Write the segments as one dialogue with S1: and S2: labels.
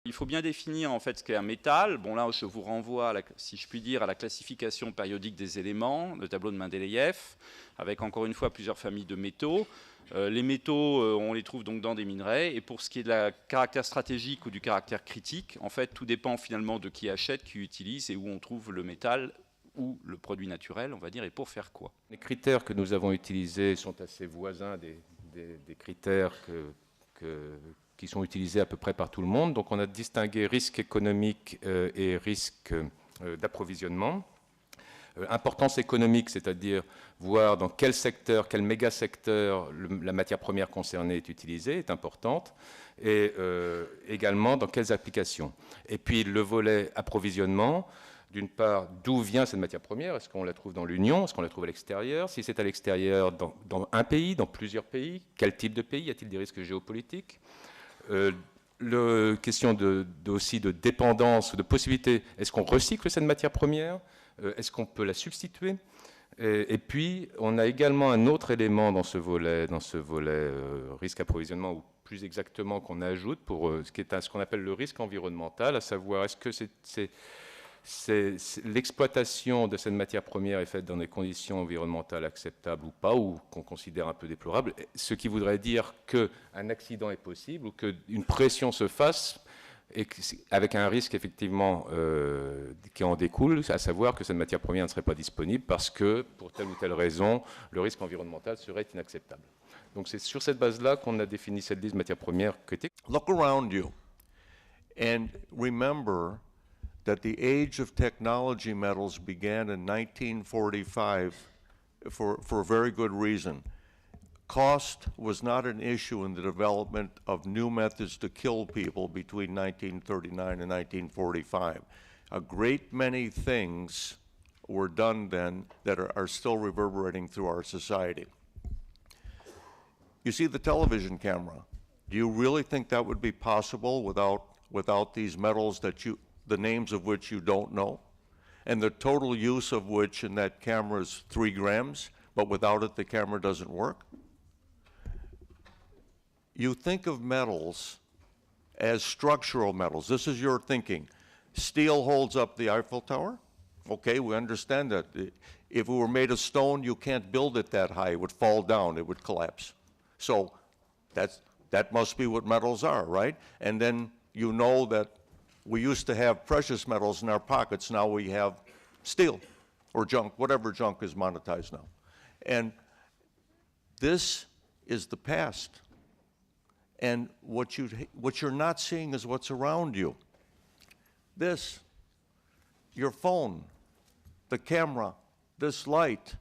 S1: Il faut bien définir en fait ce qu'est un métal. Bon là, je vous renvoie, si je puis dire, à la classification périodique des éléments, le tableau de Mendeleïev, avec encore une fois plusieurs familles de métaux. Les métaux, on les trouve donc dans des minerais. Et pour ce qui est de la caractère stratégique ou du caractère critique, en fait, tout dépend finalement de qui achète, qui utilise et où on trouve le métal ou le produit naturel, on va dire, et pour faire quoi.
S2: Les critères que nous avons utilisés sont assez voisins des critères qui sont utilisés à peu près par tout le monde. Donc on a distingué risque économique et risque d'approvisionnement. Importance économique, c'est-à-dire voir dans quel secteur, quel méga-secteur la matière première concernée est utilisée, est importante, et également dans quelles applications. Et puis le volet approvisionnement, d'une part, d'où vient cette matière première? Est-ce qu'on la trouve dans l'Union? Est-ce qu'on la trouve à l'extérieur? Si c'est à l'extérieur, dans un pays, dans plusieurs pays, quel type de pays? Y a-t-il des risques géopolitiques? Question aussi de dépendance, de possibilité. Est-ce qu'on recycle cette matière première? Est-ce qu'on peut la substituer? Et puis, on a également un autre élément dans ce volet risque approvisionnement, ou plus exactement qu'on ajoute pour ce qu'on appelle le risque environnemental, à savoir est-ce que l'exploitation de cette matière première est faite dans des conditions environnementales acceptables ou pas, ou qu'on considère un peu déplorables, ce qui voudrait dire qu'un accident est possible ou qu'une pression se fasse, et avec un risque effectivement qui en découle, à savoir que cette matière première ne serait pas disponible parce que, pour telle ou telle raison, le risque environnemental serait inacceptable. Donc c'est sur cette base-là qu'on a défini cette liste de matières premières critiques.
S3: Look around you and remember that the age of technology metals began in 1945 for a very good reason. Cost was not an issue in the development of new methods to kill people between 1939 and 1945. A great many things were done then that are still reverberating through our society. You see the television camera. Do you really think that would be possible without these metals the names of which you don't know, and the total use of which in that camera is 3 grams, but without it the camera doesn't work? You think of metals as structural metals. This is your thinking. Steel holds up the Eiffel Tower. Okay, we understand that. If it were made of stone, you can't build it that high. It would fall down, it would collapse. So that must be what metals are, right? And then you know that we used to have precious metals in our pockets. Now we have steel or junk, whatever junk is monetized now. And this is the past. And what you're not seeing is what's around you. This, your phone, the camera, this light,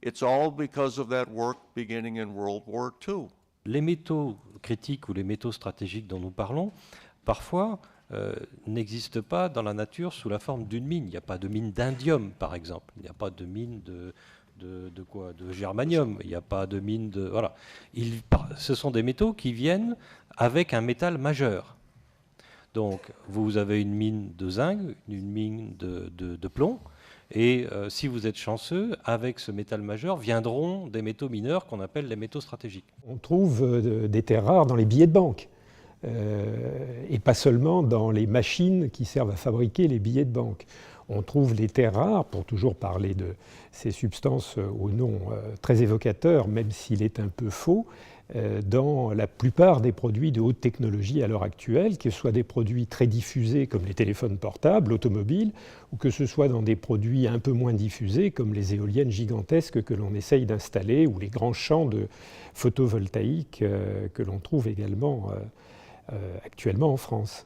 S3: it's all because of that work beginning in World War II.
S4: Les métaux critiques ou les métaux stratégiques dont nous parlons, parfois, n'existent pas dans la nature sous la forme d'une mine. Il n'y a pas de mine d'indium, par exemple. Il n'y a pas de mine de germanium. Il n'y a pas de mine de... Voilà. Ce sont des métaux qui viennent avec un métal majeur. Donc, vous avez une mine de zinc, une mine de plomb, et si vous êtes chanceux, avec ce métal majeur viendront des métaux mineurs qu'on appelle les métaux stratégiques.
S5: On trouve des terres rares dans les billets de banque. Et pas seulement dans les machines qui servent à fabriquer les billets de banque. On trouve les terres rares, pour toujours parler de ces substances au nom très évocateur, même s'il est un peu faux, dans la plupart des produits de haute technologie à l'heure actuelle, que ce soit des produits très diffusés comme les téléphones portables, automobiles, ou que ce soit dans des produits un peu moins diffusés comme les éoliennes gigantesques que l'on essaye d'installer, ou les grands champs de photovoltaïque que l'on trouve également actuellement en France.